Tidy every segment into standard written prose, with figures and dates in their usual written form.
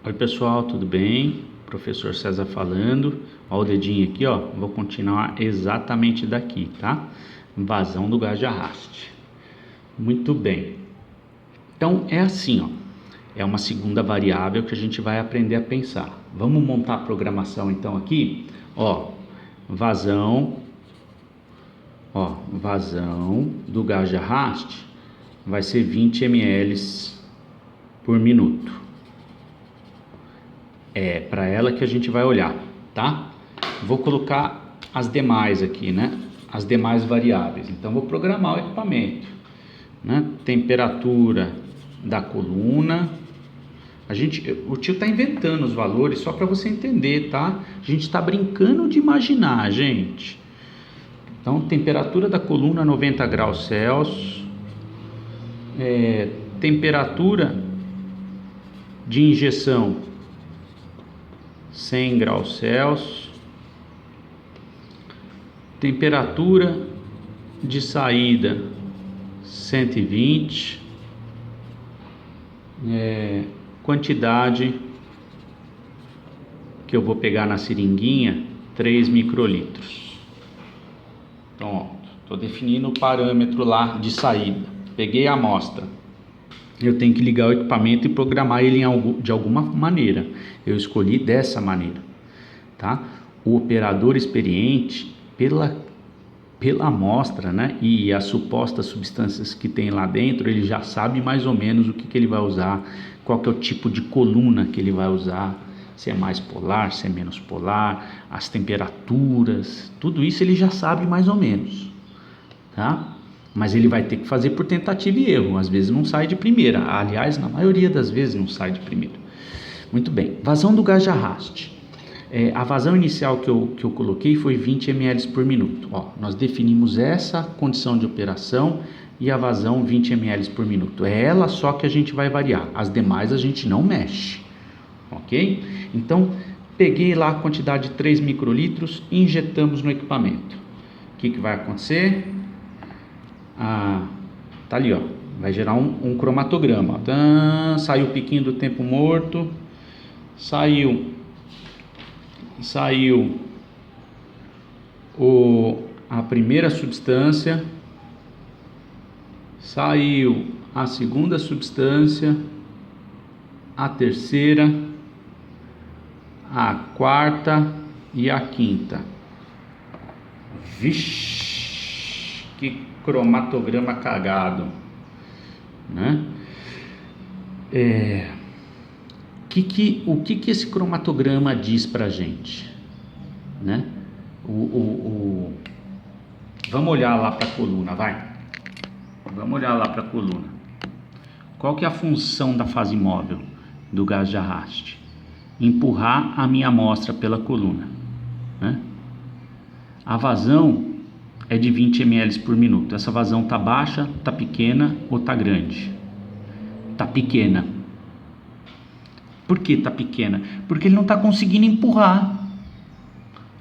Oi pessoal, tudo bem? Professor César falando. Ó o dedinho aqui, ó. Vou continuar exatamente daqui, tá? Vazão do gás de arraste. Muito bem. Então é assim, ó. É uma segunda variável que a gente vai aprender a pensar. Vamos montar a programação então aqui, ó. Vazão do gás de arraste vai ser 20 ml por minuto. É para ela que a gente vai olhar, tá? Vou colocar as demais aqui, né? As demais variáveis. Então vou programar o equipamento, né? Temperatura da coluna. O tio tá inventando os valores só para você entender, tá? A gente tá brincando de imaginar, gente. Então, temperatura da coluna 90 graus Celsius. Temperatura de injeção 100 graus Celsius. Temperatura de saída 120. Quantidade que eu vou pegar na seringuinha 3 microlitros. Pronto, estou definindo o parâmetro lá de saída. Peguei a amostra. Eu tenho que ligar o equipamento e programar ele de alguma maneira. Eu escolhi dessa maneira, tá? O operador experiente, pela amostra, né, e as supostas substâncias que tem lá dentro, ele já sabe mais ou menos o que ele vai usar, qual que é o tipo de coluna que ele vai usar, se é mais polar, se é menos polar, as temperaturas, tudo isso ele já sabe mais ou menos, tá? Mas ele vai ter que fazer por tentativa e erro, às vezes não sai de primeira, aliás, na maioria das vezes não sai de primeira. Muito bem, vazão do gás de arraste. A vazão inicial que eu coloquei foi 20 ml por minuto. Ó, nós definimos essa condição de operação e a vazão 20 ml por minuto. É ela só que a gente vai variar, as demais a gente não mexe, ok? Então, peguei lá a quantidade de 3 microlitros e injetamos no equipamento. O que vai acontecer? Tá ali, ó, vai gerar um cromatograma. Saiu o piquinho do tempo morto, saiu a primeira substância, saiu a segunda substância, a terceira, a quarta e a quinta. Vixe, que cromatograma cagado, né? O que esse cromatograma diz pra gente, né? Vamos olhar lá para a coluna, vai. Vamos olhar lá para a coluna. Qual que é a função da fase móvel do gás de arraste? Empurrar a minha amostra pela coluna, né? A vazão é de 20 ml por minuto. Essa vazão tá baixa, tá pequena ou tá grande? Tá pequena. Por que tá pequena? Porque ele não tá conseguindo empurrar.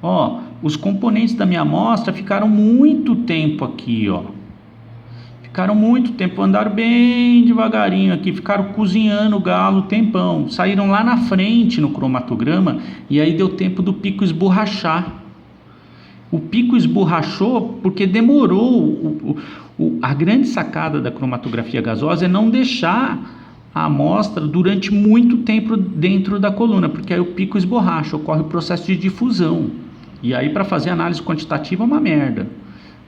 Ó, os componentes da minha amostra ficaram muito tempo aqui, ó. Ficaram muito tempo, andaram bem devagarinho aqui, ficaram cozinhando o galo tempão. Saíram lá na frente no cromatograma e aí deu tempo do pico esborrachar. O pico esborrachou porque demorou. A grande sacada da cromatografia gasosa é não deixar a amostra durante muito tempo dentro da coluna, porque aí o pico esborracha, ocorre o processo de difusão. E aí para fazer análise quantitativa é uma merda,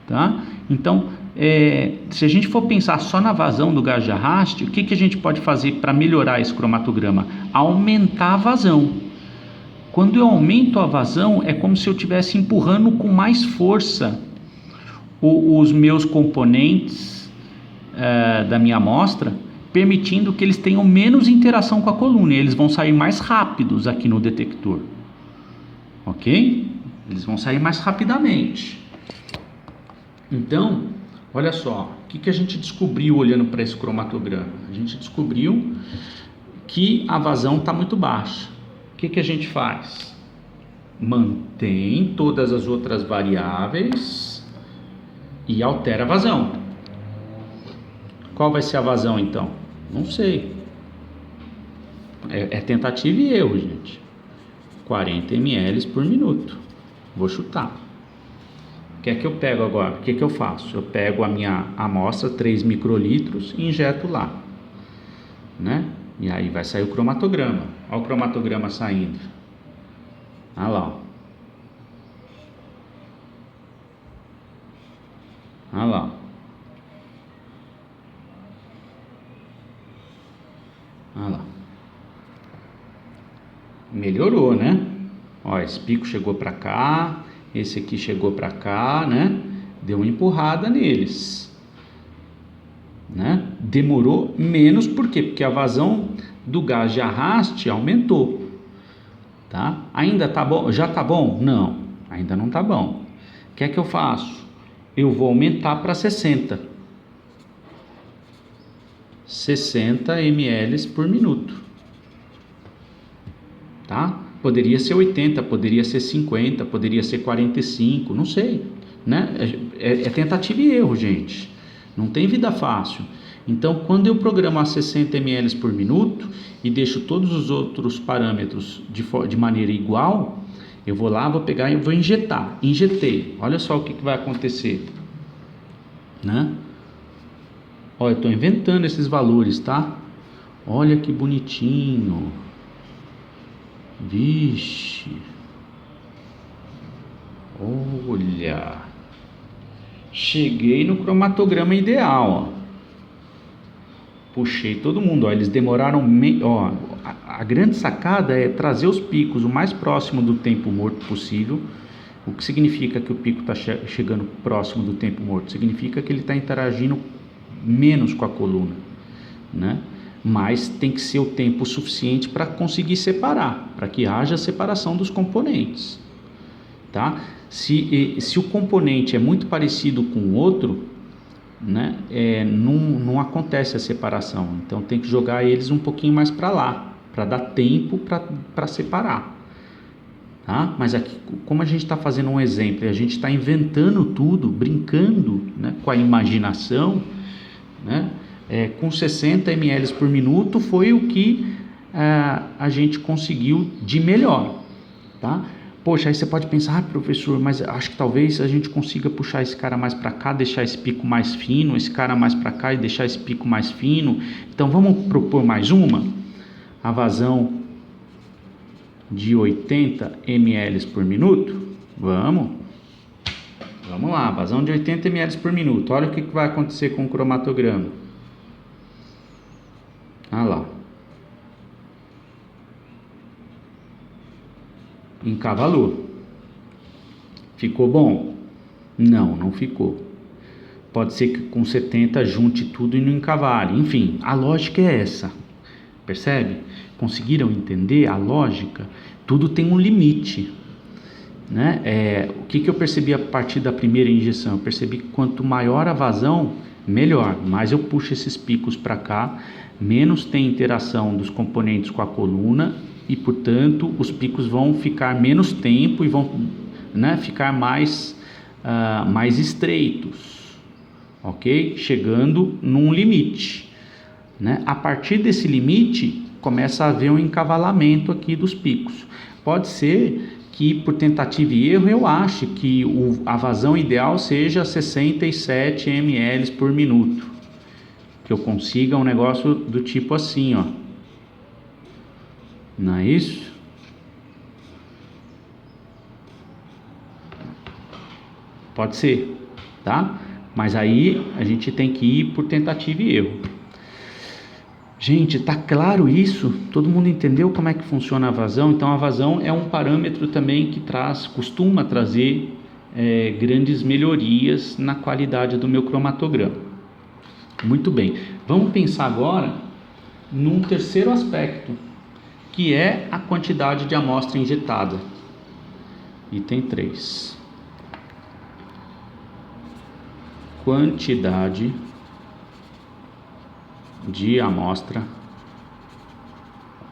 tá? Então, se a gente for pensar só na vazão do gás de arraste, o que a gente pode fazer para melhorar esse cromatograma? Aumentar a vazão. Quando eu aumento a vazão, é como se eu estivesse empurrando com mais força os meus componentes da minha amostra, permitindo que eles tenham menos interação com a coluna, e eles vão sair mais rápidos aqui no detector, ok? Eles vão sair mais rapidamente. Então, olha só, o que a gente descobriu olhando para esse cromatograma? A gente descobriu que a vazão está muito baixa. O que a gente faz? Mantém todas as outras variáveis e altera a vazão. Qual vai ser a vazão então? Não sei. É tentativa e erro, gente. 40 ml por minuto. Vou chutar. O que é que eu pego agora? O que é que eu faço? Eu pego a minha amostra, 3 microlitros, e injeto lá, né? E aí vai sair o cromatograma. Olha o cromatograma saindo. Olha lá, ó. Olha lá. Olha lá. Melhorou, né? Ó, esse pico chegou para cá, esse aqui chegou para cá, né? Deu uma empurrada neles, né? Demorou menos, por quê? Porque a vazão do gás de arraste aumentou, tá? Ainda tá bom? Já tá bom? Não, ainda não tá bom. O que é que eu faço? Eu vou aumentar para 60 ml por minuto, tá? Poderia ser 80, poderia ser 50, poderia ser 45, não sei, né? É tentativa e erro, gente. Não tem vida fácil. Então, quando eu programo a 60 ml por minuto e deixo todos os outros parâmetros de maneira igual, eu vou lá, vou pegar e vou injetar. Injetei. Olha só o que vai acontecer, né? Olha, eu estou inventando esses valores, tá? Olha que bonitinho. Vixe. Olha. Cheguei no cromatograma ideal, ó. Puxei todo mundo, ó. Eles demoraram... Ó, a grande sacada é trazer os picos o mais próximo do tempo morto possível. O que significa que o pico está chegando próximo do tempo morto? Significa que ele está interagindo menos com a coluna, né? Mas tem que ser o tempo suficiente para conseguir separar, para que haja separação dos componentes, tá? Se o componente é muito parecido com o outro, né, não acontece a separação. Então tem que jogar eles um pouquinho mais para lá, para dar tempo para separar, tá? Mas aqui, como a gente está fazendo um exemplo, a gente está inventando tudo, brincando, né, com a imaginação, né? Com 60 ml por minuto foi o que a gente conseguiu de melhor, tá? Poxa, aí você pode pensar, professor, mas acho que talvez a gente consiga puxar esse cara mais para cá, deixar esse pico mais fino, esse cara mais para cá e deixar esse pico mais fino. Então vamos propor mais uma? A vazão de 80 ml por minuto? Vamos lá, vazão de 80 ml por minuto. Olha o que vai acontecer com o cromatograma. Olha lá. Encavalou. Ficou bom? Não ficou. Pode ser que com 70 junte tudo e não encavale. Enfim, a lógica é essa. Percebe? Conseguiram entender a lógica? Tudo tem um limite, né? O que eu percebi a partir da primeira injeção? Eu percebi que quanto maior a vazão, melhor. Mais eu puxo esses picos para cá, menos tem interação dos componentes com a coluna e, portanto, os picos vão ficar menos tempo e vão, né, ficar mais estreitos, ok? Chegando num limite, né? A partir desse limite começa a haver um encavalamento aqui dos picos. Pode ser que por tentativa e erro eu ache que a vazão ideal seja 67 ml por minuto, que eu consiga um negócio do tipo assim, ó. Não é isso? Pode ser, tá? Mas aí a gente tem que ir por tentativa e erro. Gente, tá claro isso? Todo mundo entendeu como é que funciona a vazão? Então a vazão é um parâmetro também que costuma trazer grandes melhorias na qualidade do meu cromatograma. Muito bem, vamos pensar agora num terceiro aspecto, que é a quantidade de amostra injetada. Item 3. Quantidade de amostra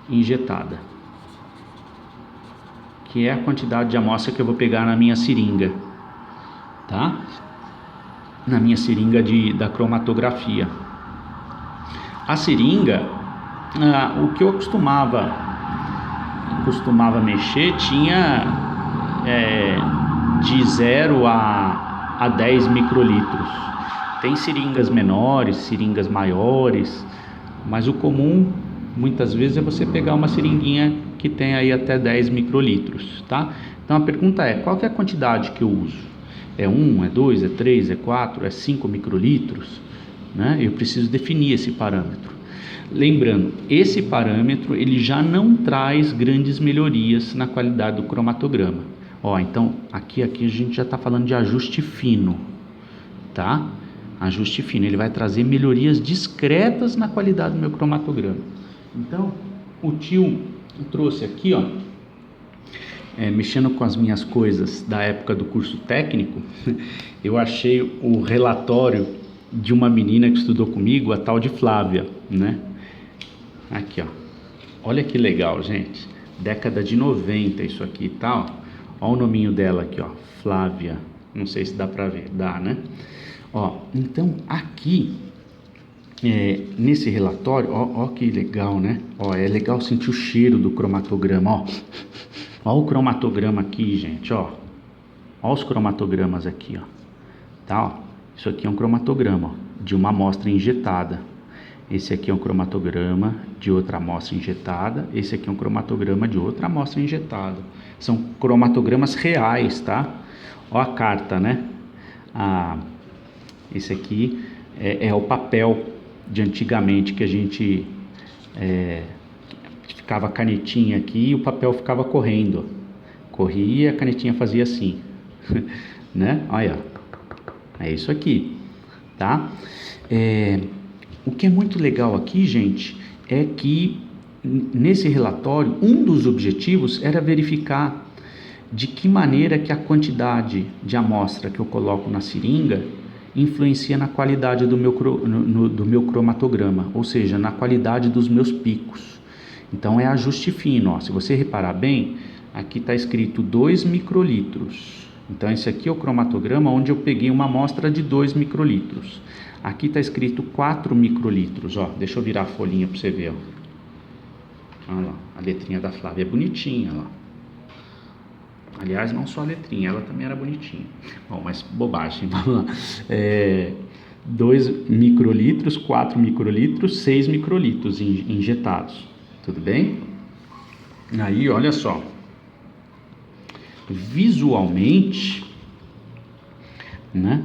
injetada, que é a quantidade de amostra que eu vou pegar na minha seringa, tá? Na minha seringa da cromatografia. A seringa, o que eu costumava mexer tinha de 0 a 10 microlitros. Tem seringas menores, seringas maiores, mas o comum muitas vezes é você pegar uma seringuinha que tem aí até 10 microlitros, tá? Então a pergunta é, qual que é a quantidade que eu uso? É 1, é 2, é 3, é 4, é 5 microlitros? Né? Eu preciso definir esse parâmetro. Lembrando, esse parâmetro ele já não traz grandes melhorias na qualidade do cromatograma. Então aqui a gente já está falando de ajuste fino, tá? Ajuste fino, ele vai trazer melhorias discretas na qualidade do meu cromatograma. Então, o tio trouxe aqui, mexendo com as minhas coisas da época do curso técnico, eu achei o relatório de uma menina que estudou comigo, a tal de Flávia, né? Aqui, olha que legal, gente, década de 90 isso aqui e tal. Olha o nominho dela aqui, Flávia, não sei se dá pra ver, dá, né? Então aqui nesse relatório, ó que legal, né? É legal sentir o cheiro do cromatograma, ó o cromatograma aqui, gente, ó os cromatogramas aqui, tá? Isso aqui é um cromatograma de uma amostra injetada. Esse aqui é um cromatograma de outra amostra injetada. Esse aqui é um cromatograma de outra amostra injetada. São cromatogramas reais, tá? Ó a carta, né? Esse aqui é o papel de antigamente que a gente ficava a canetinha aqui e o papel ficava correndo. Corria e a canetinha fazia assim, né? Olha, é isso aqui, tá? O que é muito legal aqui, gente, é que nesse relatório, um dos objetivos era verificar de que maneira que a quantidade de amostra que eu coloco na seringa influencia na qualidade do meu cromatograma, ou seja, na qualidade dos meus picos. Então é ajuste fino, se você reparar bem, aqui está escrito 2 microlitros. Então esse aqui é o cromatograma onde eu peguei uma amostra de 2 microlitros. Aqui está escrito 4 microlitros, deixa eu virar a folhinha para você ver, Olha lá, a letrinha da Flávia é bonitinha, Aliás, não só a letrinha, ela também era bonitinha. Bom, mas bobagem, vamos lá. 2 microlitros, 4 microlitros, 6 microlitros injetados. Tudo bem? Aí, olha só. Visualmente, né,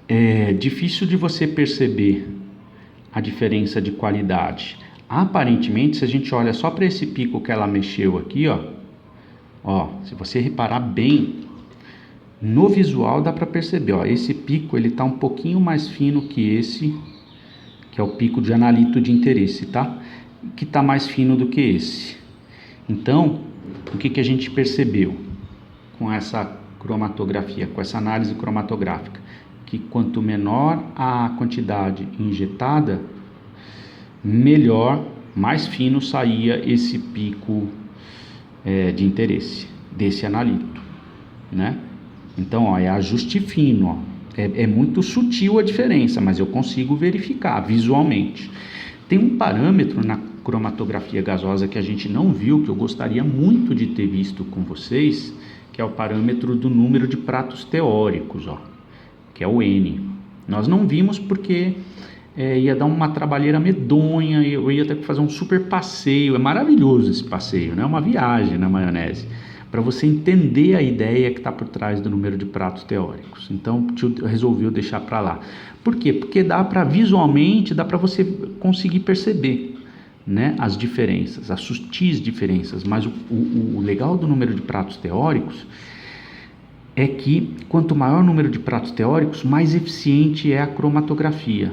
é difícil de você perceber a diferença de qualidade. Aparentemente, se a gente olha só para esse pico que ela mexeu aqui, se você reparar bem, no visual dá para perceber, esse pico ele tá um pouquinho mais fino que esse, que é o pico de analito de interesse, tá? Que tá mais fino do que esse. Então, o que a gente percebeu com essa cromatografia, com essa análise cromatográfica? Que quanto menor a quantidade injetada, melhor, mais fino saía esse pico de interesse desse analito, né? Então, é ajuste fino, é muito sutil a diferença, mas eu consigo verificar visualmente. Tem um parâmetro na cromatografia gasosa que a gente não viu, que eu gostaria muito de ter visto com vocês, que é o parâmetro do número de pratos teóricos, que é o N. Nós não vimos porque ia dar uma trabalheira medonha, eu ia ter que fazer um super passeio. É maravilhoso esse passeio, né? Uma viagem na maionese, para você entender a ideia que está por trás do número de pratos teóricos. Então, o tio resolveu deixar para lá. Por quê? Porque visualmente, dá para você conseguir perceber, né, as diferenças, as sutis diferenças. Mas o legal do número de pratos teóricos é que quanto maior o número de pratos teóricos, mais eficiente é a cromatografia.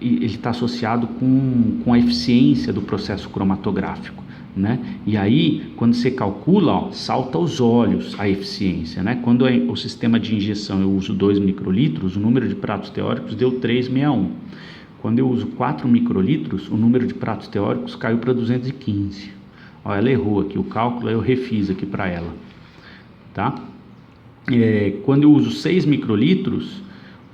Ele está associado com a eficiência do processo cromatográfico, né? E aí, quando você calcula, salta aos olhos a eficiência, né? Quando o sistema de injeção eu uso 2 microlitros, o número de pratos teóricos deu 361. Quando eu uso 4 microlitros, o número de pratos teóricos caiu para 215. Ela errou aqui o cálculo, eu refiz aqui para ela, tá? Quando eu uso 6 microlitros,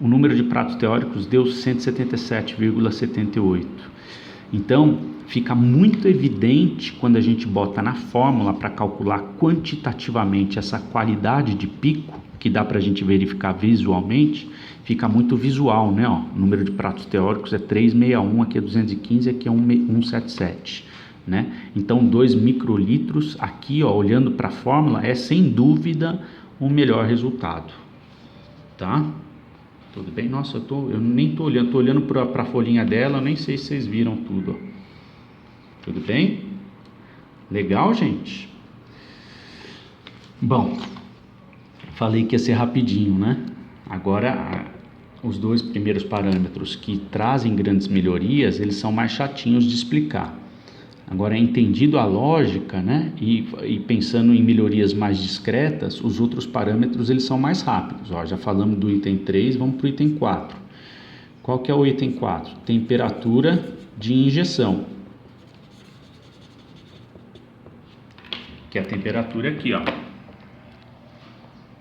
o número de pratos teóricos deu 177,78. Então, fica muito evidente quando a gente bota na fórmula para calcular quantitativamente essa qualidade de pico, que dá para a gente verificar visualmente, fica muito visual, né? Ó, o número de pratos teóricos é 361, aqui é 215, aqui é 177, né? Então 2 microlitros aqui, ó, olhando para a fórmula, é sem dúvida o melhor resultado, tá? Tudo bem? Nossa, eu nem tô olhando para a folhinha dela, eu nem sei se vocês viram tudo, ó. Tudo bem? Legal, gente? Bom, falei que ia ser rapidinho, né? Agora, os dois primeiros parâmetros que trazem grandes melhorias, eles são mais chatinhos de explicar. Agora, entendido a lógica, né? E pensando em melhorias mais discretas, os outros parâmetros, eles são mais rápidos. Ó, já falamos do item 3, vamos para o item 4. Qual que é o item 4? Temperatura de injeção. Que é a temperatura aqui, ó.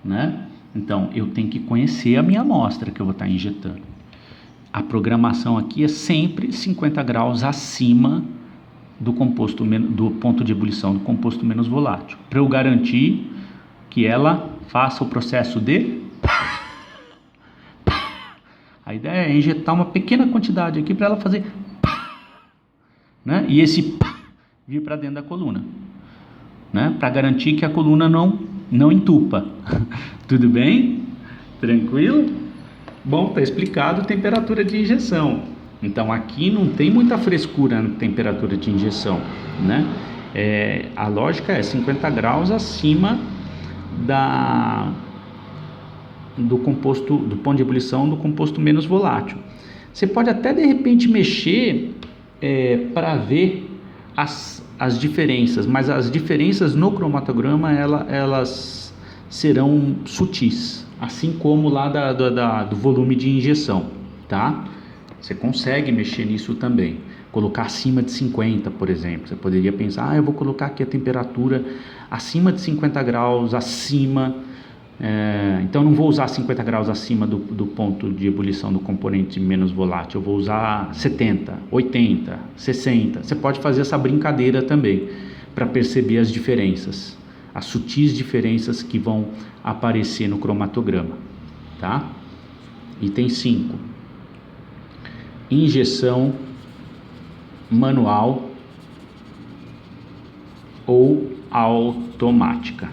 Né? Então, eu tenho que conhecer a minha amostra que eu vou estar injetando. A programação aqui é sempre 50 graus acima do composto, do ponto de ebulição do composto menos volátil, para eu garantir que ela faça o processo de... A ideia é injetar uma pequena quantidade aqui para ela fazer... Né? E esse vir para dentro da coluna, né? Para garantir que a coluna não entupa. Tudo bem? Tranquilo? Bom, tá explicado a temperatura de injeção. Então aqui não tem muita frescura na temperatura de injeção, né? A lógica é 50 graus acima do composto, do ponto de ebulição do composto menos volátil. Você pode até de repente mexer para ver as diferenças, mas as diferenças no cromatograma elas serão sutis, assim como lá do volume de injeção, tá? Você consegue mexer nisso também, colocar acima de 50, por exemplo. Você poderia pensar, eu vou colocar aqui a temperatura acima de 50 graus, acima, então não vou usar 50 graus acima do ponto de ebulição do componente menos volátil, eu vou usar 70, 80, 60. Você pode fazer essa brincadeira também, para perceber as diferenças, as sutis diferenças que vão aparecer no cromatograma, tá? Item 5. Injeção manual ou automática.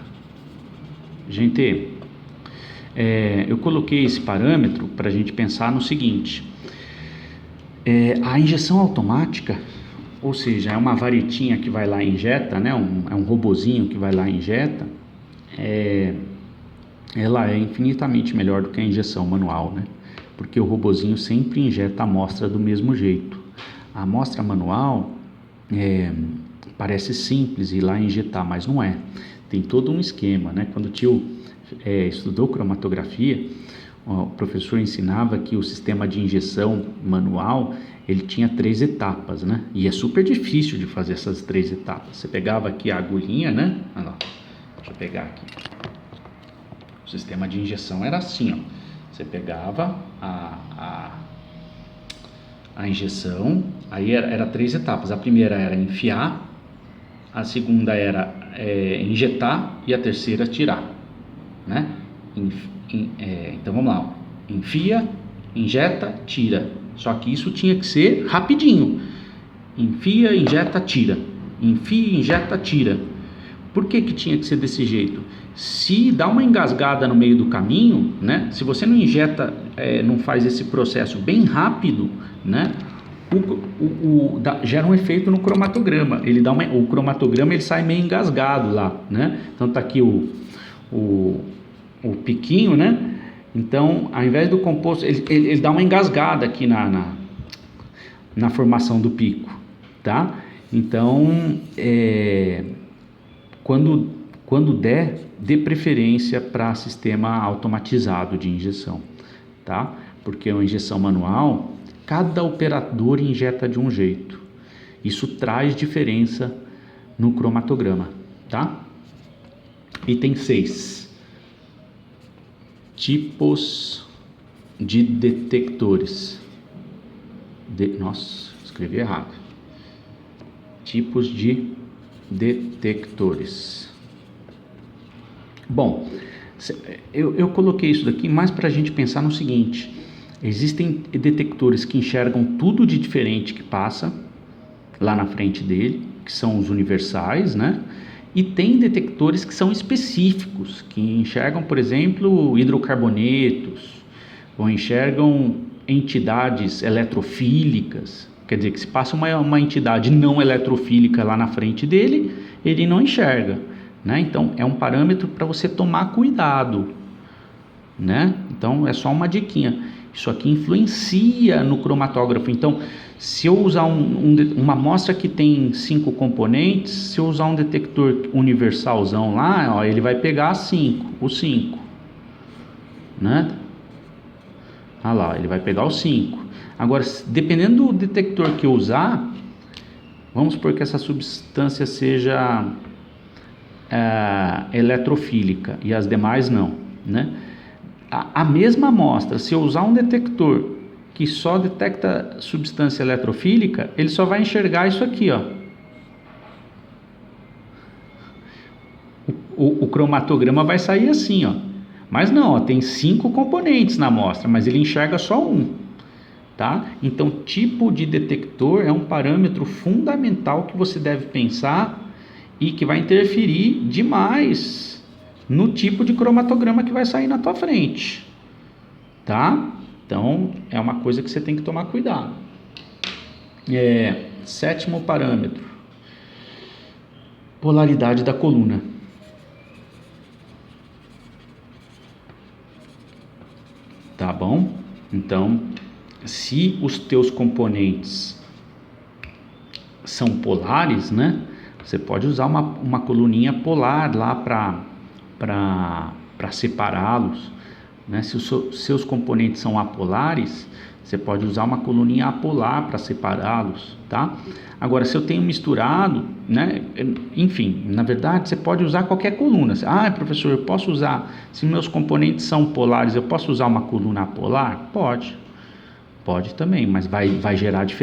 Gente, eu coloquei esse parâmetro para a gente pensar no seguinte: a injeção automática, ou seja, é uma varetinha que vai lá e injeta, né? É um robozinho que vai lá e injeta, ela é infinitamente melhor do que a injeção manual, né? Porque o robozinho sempre injeta a amostra do mesmo jeito. A amostra manual parece simples ir lá e injetar, mas não é. Tem todo um esquema, né? Quando o tio estudou cromatografia, o professor ensinava que o sistema de injeção manual, ele tinha 3 etapas, né? E é super difícil de fazer essas 3 etapas. Você pegava aqui a agulhinha, né? Olha lá, deixa eu pegar aqui. O sistema de injeção era assim, ó. Você pegava a injeção, aí era 3 etapas. A primeira era enfiar, a segunda era injetar e a terceira tirar, né? Então vamos lá, ó. Enfia, injeta, tira. Só que isso tinha que ser rapidinho. Enfia, injeta, tira. Enfia, injeta, tira. Por que tinha que ser desse jeito? Se dá uma engasgada no meio do caminho, né? Se você não injeta, não faz esse processo bem rápido, né? Gera um efeito no cromatograma. O cromatograma ele sai meio engasgado lá, né? Então tá aqui o piquinho, né? Então, ao invés do composto, ele dá uma engasgada aqui na formação do pico, tá? Então, quando der, dê preferência para sistema automatizado de injeção, tá? Porque a injeção manual, cada operador injeta de um jeito. Isso traz diferença no cromatograma, tá? Item 6. Tipos de detectores. Nossa, escrevi errado. tipos de detectores. Bom, eu coloquei isso daqui mais para a gente pensar no seguinte: existem detectores que enxergam tudo de diferente que passa lá na frente dele, que são os universais, né? E tem detectores que são específicos, que enxergam, por exemplo, hidrocarbonetos, ou enxergam entidades eletrofílicas. Quer dizer, que se passa uma entidade não eletrofílica lá na frente dele, ele não enxerga, né? Então, é um parâmetro para você tomar cuidado, né? Então, é só uma diquinha. Isso aqui influencia no cromatógrafo. Então, se eu usar uma amostra que tem 5 componentes, se eu usar um detector universalzão lá, ó, ele vai pegar os 5, né? Olha lá, ele vai pegar os 5. Agora, dependendo do detector que eu usar, vamos supor que essa substância seja eletrofílica e as demais não, né? A mesma amostra, se eu usar um detector que só detecta substância eletrofílica, ele só vai enxergar isso aqui, ó. O cromatograma vai sair assim, ó. Mas não, ó, tem 5 componentes na amostra, mas ele enxerga só um, tá? Então, tipo de detector é um parâmetro fundamental que você deve pensar e que vai interferir demais no tipo de cromatograma que vai sair na tua frente, tá? Então, é uma coisa que você tem que tomar cuidado. 7º parâmetro: polaridade da coluna. Tá bom? Então, se os teus componentes são polares, né? Você pode usar uma coluninha polar lá para separá-los, né? Se os seus componentes são apolares, você pode usar uma coluninha apolar para separá-los, tá? Agora, se eu tenho misturado, né? Enfim, na verdade, você pode usar qualquer coluna. Professor, eu posso usar, se meus componentes são polares, eu posso usar uma coluna apolar? Pode também, mas vai gerar diferença.